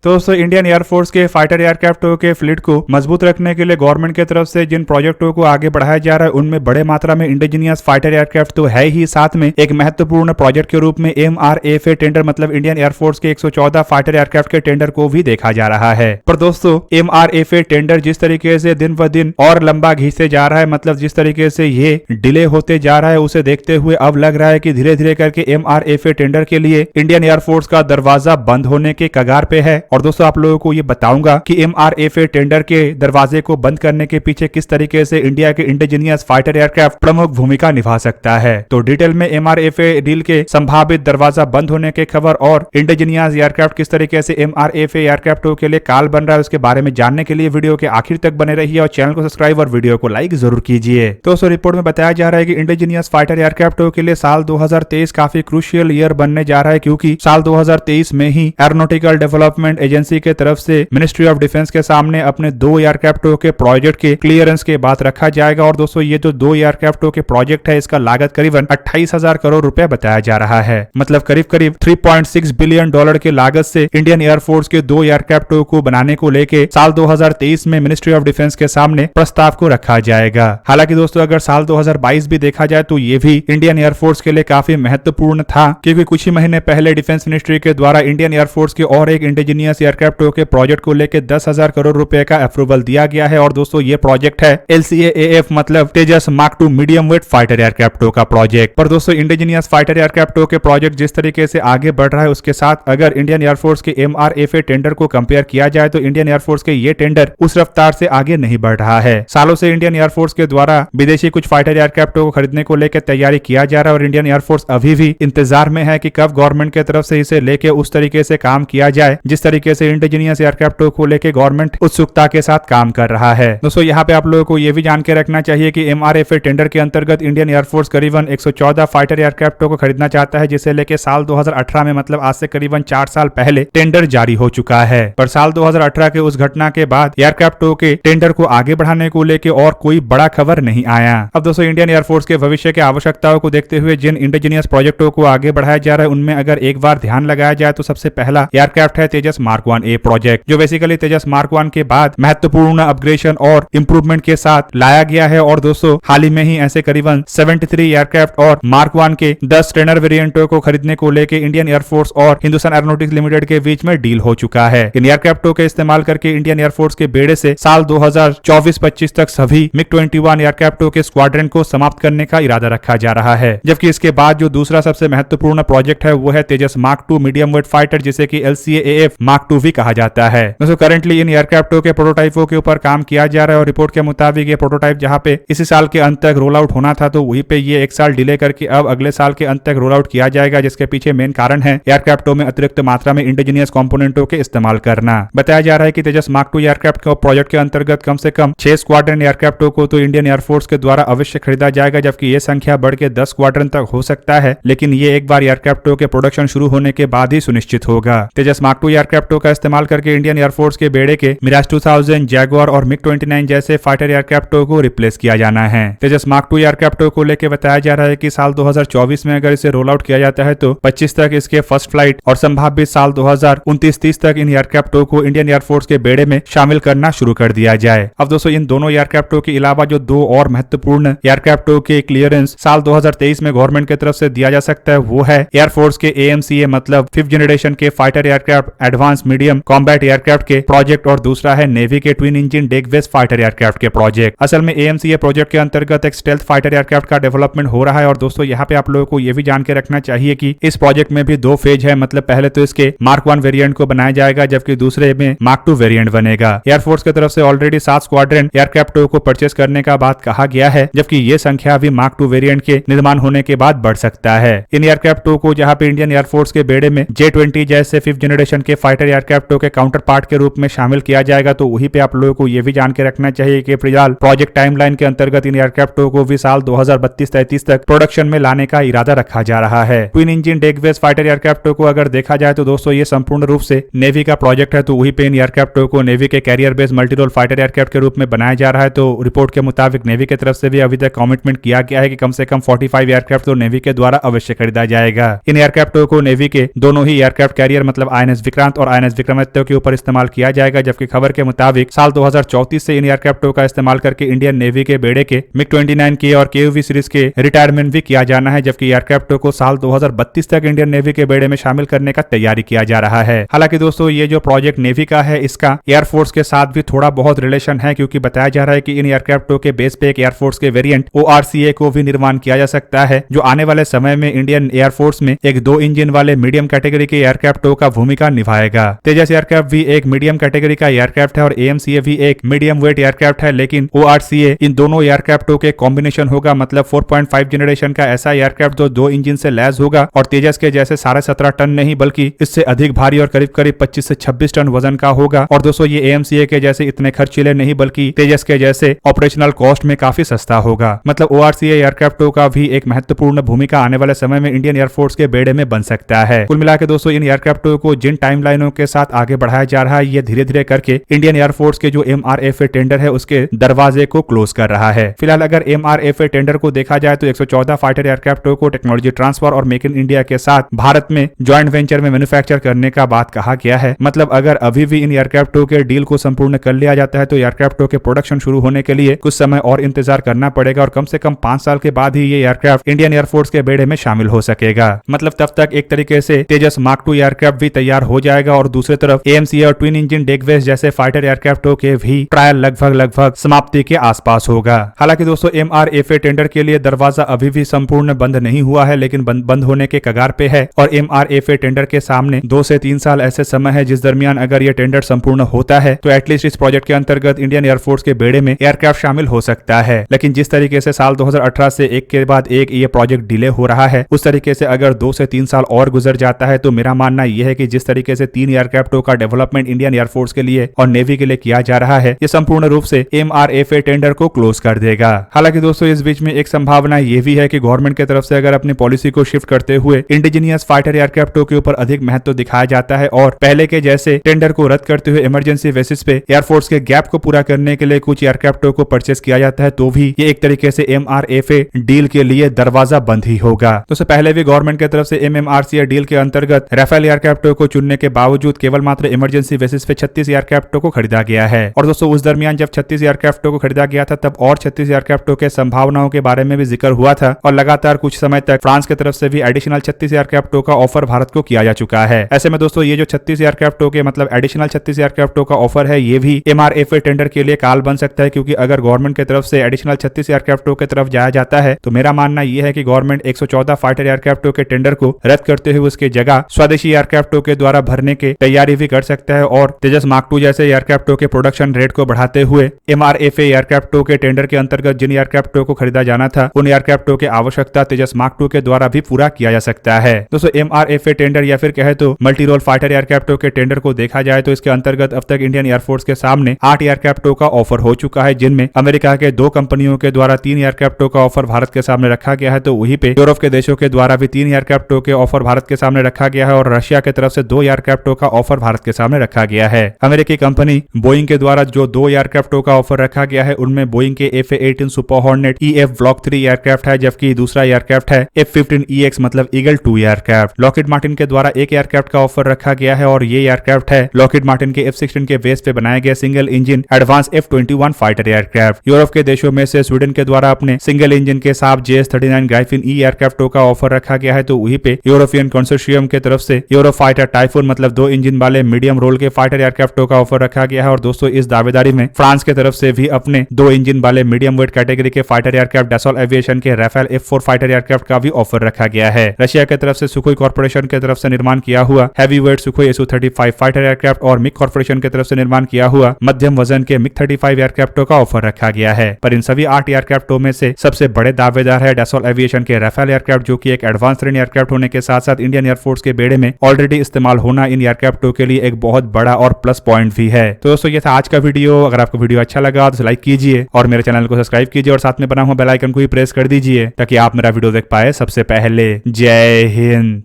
तो दोस्तों Indian air force के फाइटर एयरक्राफ्टों के फ्लीट को मजबूत रखने के लिए गवर्नमेंट की तरफ से जिन प्रोजेक्टों को आगे बढ़ाया जा रहा है उनमें बड़े मात्रा में इंडिजीनियस फाइटर एयरक्राफ्ट तो है ही, साथ में एक महत्वपूर्ण प्रोजेक्ट के रूप में MRFA टेंडर मतलब इंडियन एयरफोर्स के 114 फाइटर एयरक्राफ्ट के टेंडर को भी देखा जा रहा है। पर दोस्तों MRFA टेंडर जिस तरीके से दिन ब दिन और लंबा घिसते जा रहा है, मतलब जिस तरीके से ये डिले होते जा रहा है, उसे देखते हुए अब लग रहा है कि धीरे धीरे करके MRFA टेंडर के लिए इंडियन एयरफोर्स का दरवाजा बंद होने के कगार पे है। और दोस्तों आप लोगों को ये बताऊंगा कि MRFA टेंडर के दरवाजे को बंद करने के पीछे किस तरीके से इंडिया के इंडिजीनियस फाइटर एयरक्राफ्ट प्रमुख भूमिका निभा सकता है। तो डिटेल में MRFA डील के संभावित दरवाजा बंद होने के खबर और इंडिजीनियस एयरक्राफ्ट किस तरीके से MRFA एयरक्राफ्टों के लिए काल बन रहा है उसके बारे में जानने के लिए वीडियो के आखिर तक बने रहिए और चैनल को सब्सक्राइब और वीडियो को लाइक जरूर कीजिए। तो रिपोर्ट में बताया जा रहा है कि इंडिजीनियस फाइटर एयरक्राफ्टों के लिए साल 2023 काफी क्रूशियल ईयर बनने जा रहा है, क्योंकि साल 2023 में ही एरोनॉटिकल डेवलपमेंट एजेंसी के तरफ से मिनिस्ट्री ऑफ डिफेंस के सामने अपने 2 एयरक्राफ्टों के प्रोजेक्ट के क्लियरेंस के बाद रखा जाएगा। और दोस्तों ये जो 2 एयरक्राफ्टों के प्रोजेक्ट है इसका लागत करीबन 28,000 करोड़ रुपए बताया जा रहा है, मतलब करीब करीब 3.6 बिलियन डॉलर की लागत से इंडियन एयरफोर्स के 2 एयरक्राफ्टों को बनाने को लेके साल 2023 में मिनिस्ट्री ऑफ डिफेंस के सामने प्रस्ताव को रखा जाएगा। हालांकि दोस्तों अगर साल 2022 भी देखा जाए तो ये भी इंडियन एयरफोर्स के लिए काफी महत्वपूर्ण था, क्योंकि कुछ ही महीने पहले डिफेंस मिनिस्ट्री के द्वारा इंडियन एयरफोर्स के और एक इंडिजीनियस एयरक्राफ्टों के प्रोजेक्ट को लेकर 10,000 करोड़ रुपए का अप्रूवल दिया गया है। और दोस्तों ये प्रोजेक्ट है LCAAF मतलब तेजस मार्क 2 मीडियम वेट फाइटर एयरक्राफ्टों का प्रोजेक्ट। पर दोस्तों इंडिजीनियस फाइटर एयरक्राफ्टों के प्रोजेक्ट जिस तरीके से आगे बढ़ रहा है उसके साथ अगर इंडियन एयरफोर्स के MRFA टेंडर को कंपेयर किया जाए तो इंडियन एयरफोर्स के ये टेंडर उस रफ्तार से आगे नहीं बढ़ रहा है। सालों से इंडियन एयरफोर्स के द्वारा विदेशी कुछ फाइटर एयरक्राफ्टों को खरीदने को लेकर तैयारी किया जा रहा है और इंडियन एयरफोर्स अभी भी इंतजार में है कि कब गवर्नमेंट की तरफ से इसे लेके उस तरीके से काम किया जाए जिस तरीके से इंडिजीनियस एयरक्राफ्टों को लेकर गवर्नमेंट उत्सुकता के साथ काम कर रहा है। दोस्तों यहाँ पे आप लोगों को यह भी जान के रखना चाहिए कि MRFA टेंडर के अंतर्गत इंडियन एयरफोर्स करीबन 114 फाइटर एयरक्राफ्टों को खरीदना चाहता है, जिसे लेके साल 2018 में मतलब आज से करीबन 4 साल पहले टेंडर जारी हो चुका है। पर साल 2018 के उस घटना के बाद एयरक्राफ्टों के टेंडर को आगे बढ़ाने को लेकर और कोई बड़ा खबर नहीं आया। अब दोस्तों इंडियन एयरफोर्स के भविष्य के आवश्यकताओं को देखते हुए जिन इंडिजीनियस प्रोजेक्टों को आगे बढ़ाया जा रहा है उनमें अगर एक बार ध्यान लगाया जाए तो सबसे पहला एयरक्राफ्ट है तेजस मार्क 1A प्रोजेक्ट, जो बेसिकली तेजस मार्क 1 के बाद महत्वपूर्ण अपग्रेडेशन और इंप्रूवमेंट के साथ लाया गया है। और दोस्तों हाल ही में ही ऐसे करीबन 73 एयरक्राफ्ट और मार्क 1 के 10 ट्रेनर वेरिएंटों को खरीदने को लेकर इंडियन एयरफोर्स और हिंदुस्तान एरोनॉटिक्स लिमिटेड के बीच में डील हो चुका है। इन एयरक्राफ्टों के इस्तेमाल करके इंडियन एयरफोर्स के बेड़े से साल 2024-25 तक सभी MiG-21 एयरक्राफ्टों के स्क्वाड्रन को समाप्त करने का इरादा रखा जा रहा है। जबकि इसके बाद जो दूसरा सबसे महत्वपूर्ण प्रोजेक्ट है वो है तेजस मार्क 2 मीडियम वेट फाइटर, जिसे कि LCAAF मार्क 2 भी कहा जाता है। दोस्तों करंटली इन एयरक्राफ्टों के प्रोटोटाइपों के ऊपर काम किया जा रहा है और रिपोर्ट के मुताबिक ये प्रोटोटाइप जहां पे इसी साल के अंत तक रोल आउट होना था तो वहीं पे ये 1 साल डिले करके अब अगले साल के अंत तक रोल आउट किया जाएगा, जिसके पीछे मेन कारण है एयरक्राफ्टों में अतिरिक्त मात्रा में इंडिजीनियस कंपोनेंटों के इस्तेमाल करना। बताया जा रहा है कि तेजस मार्क 2 एयरक्राफ्ट के प्रोजेक्ट के अंतर्गत कम से कम 6 स्क्वाड्रन एयरक्राफ्टों को तो इंडियन एयरफोर्स के द्वारा अवश्य खरीदा जाएगा, जबकि ये संख्या बढ़ के 10 स्क्वाड्रन तक हो सकता है, लेकिन ये एक बार एयरक्राफ्टों के प्रोडक्शन शुरू होने के बाद ही सुनिश्चित होगा। तेजस मार्क 2 एयरक्राफ्टों का इस्तेमाल करके इंडियन एयरफोर्स के बेड़े के मिराज 2000, जैगुआर और MiG-29 जैसे फाइटर एयरक्राफ्टों को रिप्लेस किया जाना है। तेजस मार्क 2 एयरक्राफ्टों को लेकर बताया जा रहा है कि साल 2024 में अगर इसे रोल आउट किया जाता है तो 25 तक इसके फर्स्ट फ्लाइट और संभावित साल 2029-30 तक इन एयरक्राफ्टों को इंडियन एयरफोर्स के बेड़े में शामिल करना शुरू कर दिया जाए। अब दोस्तों इन दोनों एयरक्राफ्टों के अलावा जो 2 और महत्वपूर्ण एयरक्राफ्टों के क्लियरेंस साल 2023 में गवर्नमेंट की तरफ से दिया जा सकता है वो है एयरफोर्स के AMCA मतलब 5th जनरेशन के fighter aircraft advance medium combat aircraft के प्रोजेक्ट और दूसरा है नेवी के twin engine deck base fighter aircraft के प्रोजेक्ट। असल में AMCA प्रोजेक्ट के अंतर्गत एक स्टेल्थ फाइटर एयरक्राफ्ट का डेवलपमेंट हो रहा है और दोस्तों यहाँ पे आप लोगों को यह भी जान के रखना चाहिए कि इस प्रोजेक्ट में भी 2 फेज है, मतलब पहले तो इसके मार्क 1 वेरिएंट को बनाया जाएगा जबकि दूसरे में मार्क 2 वेरिएंट बनेगा। एयरफोर्स की तरफ से ऑलरेडी 7 स्क्वाड्रन एयरक्राफ्टों को परचेस करने का बात कहा गया है, जबकि ये संख्या भी मार्क 2 वेरिएंट के निर्माण होने के बाद बढ़ सकता है। इन एयरक्राफ्टों को जहां पे इंडियन एयरफोर्स के बेड़े में J-20 जैसे 5th जनरेशन के फाइटर एयरक्राफ्टों के काउंटर पार्ट के रूप में शामिल किया जाएगा, तो वहीं पे आप लोगों को यह भी जान के रखना चाहिए कि फिलहाल प्रोजेक्ट टाइमलाइन के अंतर्गत इन एयरक्राफ्टों को भी साल 2032-33 तक प्रोडक्शन में लाने का इरादा रखा जा रहा है। Twin engine deck base fighter एयरक्राफ्टों को अगर देखा जाए तो दोस्तों ये संपूर्ण रूप से नेवी का प्रोजेक्ट है, तो वहीं पे इन एयरक्राफ्टों को नेवी के carrier base multirole fighter aircraft के रूप में बनाया जा रहा है। तो रिपोर्ट के मुताबिक नेवी की तरफ से भी अभी तक कमिटमेंट किया गया है कि कम से कम 45 एयरक्राफ्ट तो नेवी के द्वारा अवश्य खरीदा जाएगा। इन एयरक्राफ्टों को नेवी के दोनों ही एयरक्राफ्ट कैरियर मतलब INS विक्रांत और INS विक्रमादित्य के ऊपर इस्तेमाल किया जाएगा, जबकि खबर के मुताबिक साल 2034 से इन एयरक्राफ्टों का इस्तेमाल करके इंडियन नेवी के बेड़े के MiG-29K और KUV सीरीज के रिटायरमेंट भी किया जाना है, जबकि एयरक्राफ्टों को साल 2032 तक इंडियन नेवी के बेड़े में शामिल करने का तैयारी किया जा रहा है। हालांकि दोस्तों ये जो प्रोजेक्ट नेवी का है इसका एयरफोर्स के साथ भी थोड़ा बहुत रिलेशन है, क्योंकि बताया जा रहा है कि इन एयरक्राफ्टों के बेस पे एक एयरफोर्स के वेरिएंट ORCA को भी निर्माण किया जा सकता है, जो आने वाले समय में इंडियन एयरफोर्स में एक 2 इंजन वाले मीडियम कैटेगरी के एयरक्राफ्टों का भूमिका निभाएगा। तेजस एयरक्राफ्ट भी एक मीडियम कैटेगरी का एयरक्राफ्ट है और AMCA भी एक मीडियम वेट एयरक्राफ्ट है, लेकिन ORCA इन दोनों एयरक्राफ्टों के कॉम्बिनेशन होगा, मतलब 4.5 जनरेशन का ऐसा एयरक्राफ्ट जो 2 इंजन से लैस होगा और तेजस के जैसे 17.5 टन नहीं बल्कि इससे अधिक भारी और करीब करीब 25 से 26 टन वजन का होगा। और दोस्तों ये AMCA के जैसे इतने खर्चीले नहीं बल्कि तेजस के जैसे ऑपरेशनल कॉस्ट में काफी सस्ता होगा। मतलब ORCA एयरक्राफ्टों का भी एक महत्वपूर्ण भूमिका आने वाले समय में इंडियन एयरफोर्स के बेड़े में बन सकता है। कुल मिलाकर दोस्तों इन एयरक्राफ्टों को जिन टाइमलाइनों के साथ आगे बढ़ाया जा रहा है, ये धीरे धीरे करके इंडियन एयरफोर्स के जो MRFA टेंडर है उसके दरवाजे को क्लोज कर रहा है। फिलहाल अगर MRFA टेंडर को देखा जाए तो 114 फाइटर एयरक्राफ्टों को टेक्नोलॉजी ट्रांसफर और मेक इन इंडिया के साथ भारत में ज्वाइंट वेंचर में मैन्युफैक्चर करने का बात कहा गया है। मतलब अगर अभी भी इन एयरक्राफ्टों के डील को संपूर्ण कर लिया जाता है तो एयरक्राफ्टों के प्रोडक्शन शुरू होने के लिए कुछ समय और इंतजार करना पड़ेगा और कम से कम 5 साल के बाद ही ये एयरक्राफ्ट इंडियन एयरफोर्स के बेड़े में शामिल हो सकेगा। मतलब तब तक एक तरीके से तेजस मार्क 2 एयरक्राफ्ट भी तैयार हो जाएगा और दूसरी तरफ AMCA और ट्विन इंजन डेगवेस जैसे फाइटर एयरक्राफ्टों के भी ट्रायल लगभग समाप्ति के आसपास होगा। हालांकि दोस्तों MRFA टेंडर के लिए दरवाजा अभी भी संपूर्ण बंद नहीं हुआ है, लेकिन बंद होने के कगार पे है और MRFA टेंडर के सामने 2 से 3 साल ऐसे समय है जिस दरमियान अगर ये टेंडर संपूर्ण होता है तो एटलीस्ट इस प्रोजेक्ट के अंतर्गत इंडियन एयरफोर्स के बेड़े में एयरक्राफ्ट शामिल हो सकता है। लेकिन जिस तरीके से साल 2018 से एक के बाद एक ये प्रोजेक्ट डिले हो रहा है, उस तरीके से अगर 2 से 3 साल और गुजर जाता है तो मेरा मानना यह है कि जिस तरीके से 3 एयरक्राफ्टों का डेवलपमेंट इंडियन एयरफोर्स के लिए और नेवी के लिए किया जा रहा है, ये संपूर्ण रूप से MRFA टेंडर को क्लोज कर देगा। हालांकि दोस्तों इस बीच में एक संभावना ये भी है कि गवर्नमेंट की तरफ से अगर अपनी पॉलिसी को शिफ्ट करते हुए इंडिजीनियस फाइटर एयरक्राफ्टों के ऊपर अधिक महत्व दिखाया जाता है और पहले के जैसे टेंडर को रद्द करते हुए इमरजेंसी बेसिस पे एयरफोर्स के गैप को पूरा करने के लिए कुछ एयरक्राफ्टों को परचेस किया जाता है, तो भी ये एक तरीके से MRFA डील के लिए दरवाजा बंद ही होगा। दोस्तों पहले भी गवर्नमेंट की तरफ से MMRCA डील के अंतर्गत राफेल एयरक्राफ्टों को चुनने के बावजूद केवल मात्र इमरजेंसी बेसिस पे 36 एयरक्राफ्टों को खरीदा गया है। और दोस्तों उस दरमियान जब 36 एयरक्राफ्टों को खरीदा गया था तब और 36 एयरक्राफ्टों के संभावनाओं के बारे में भी जिक्र हुआ था और लगातार कुछ समय तक फ्रांस की तरफ से भी एडिशनल 36 एयरक्राफ्टों का ऑफर भारत को किया जा चुका है। ऐसे में दोस्तों ये जो 36 एयरक्राफ्टों के मतलब एडिशनल 36 एयरक्राफ्टों का ऑफर है, ये भी MRFA टेंडर के लिए काल बन सकता है, क्योंकि अगर गवर्नमेंट की तरफ से एडिशनल 36 एयरक्राफ्टों की तरफ जाया जाता है तो मेरा मानना यह है कि गवर्नमेंट 114 फाइटर एयरक्राफ्टों के टेंडर को रद्द करते हुए उसकी जगह स्वदेशी एयरक्राफ्टों के द्वारा भरने की तैयारी भी कर सकता है और तेजस मार्क 2 जैसे एयरक्राफ्टों के प्रोडक्शन रेट को बढ़ाते हुए MRFA एयरक्राफ्टों के टेंडर के अंतर्गत जिन एयरक्राफ्टों को खरीदा जाना था उन एयरक्राफ्टों की आवश्यकता तेजस मार्क 2 के द्वारा भी पूरा किया जा सकता है। दोस्तों MRFA टेंडर या फिर कहे तो मल्टी रोल फाइटर एयरक्राफ्टों के टेंडर को देखा जाए तो इसके अंतर्गत अब तक इंडियन एयरफोर्स के सामने 8 एयरक्राफ्टों का ऑफर हो चुका है, जिनमें अमेरिका के 2 कंपनियों के द्वारा 3 एयरक्राफ्टों का ऑफर भारत के सामने रखा गया है, तो वहीं पे यूरोप के देशों के द्वारा भी 3 एयरक्राफ्टों के ऑफर भारत के सामने रखा गया है और रशिया की तरफ से 2 एयरक्राफ्टों का ऑफर भारत के सामने रखा गया है। अमेरिकी कंपनी बोइंग के द्वारा जो 2 एयरक्राफ्टों का ऑफर रखा गया है उनमें बोइंग के FA-18 super hornet EF block 3 aircraft है, जबकि दूसरा एयरक्राफ्ट है F-15EX मतलब ईगल 2 एयरक्राफ्ट। लॉकहीड मार्टिन के द्वारा 1 एयरक्राफ्ट का ऑफर रखा गया है और ये एयरक्राफ्ट है लॉकहीड मार्टिन के F-16 के बेस पे बनाए गए single engine advance F-21 fighter aircraft. Europe के देशों में से स्वीडन के द्वारा अपने सिंगल इंजन के साथ JS-39 ग्राइफिन E एयरक्राफ्टों का ऑफर रखा गया है, तो वहीं पे यूरोपियन कंसोर्शियम के तरफ से यूरोफाइटर टाइफून मतलब 2 इंजन वाले मीडियम रोल के फाइटर एयरक्राफ्टों का ऑफर रखा गया है। और दोस्तों इस दावेदारी में फ्रांस की तरफ से भी अपने 2 इंजन वाले मीडियम वेट कैटेगरी के फाइटर एयरक्राफ्ट डसॉल्ट एविएशन के राफेल F-4 फाइटर एयरक्राफ्ट का भी ऑफर रखा गया है। रशिया की तरफ से सुखोई कॉर्पोरेशन की तरफ से निर्माण किया हुआ heavy weight Sukhoi Su-35 fighter aircraft और मिग कॉर्पोरेशन की तरफ से निर्माण किया हुआ मध्यम वजन के MiG-35 एयरक्राफ्टों का ऑफर रखा गया है। पर इन सभी 8 एयरक्राफ्टों में से सबसे बड़े दावेदार है डसॉल्ट एविएशन के राफेल एयरक्राफ्ट, जो कि एक एडवांस ट्रेन एयरक्राफ्ट होने के साथ साथ इंडियन एयरफोर्स के बेड़े में ऑलरेडी इस्तेमाल होना इन एयरक्राफ्टों के लिए एक बहुत बड़ा और प्लस पॉइंट भी है। तो दोस्तों ये था आज का वीडियो। अगर आपको वीडियो अच्छा लगा तो लाइक कीजिए और मेरे चैनल को सब्सक्राइब कीजिए और साथ में बना हुआ बेल आइकन को भी प्रेस कर दीजिए ताकि आप मेरा वीडियो देख पाए सबसे पहले। जय हिंद।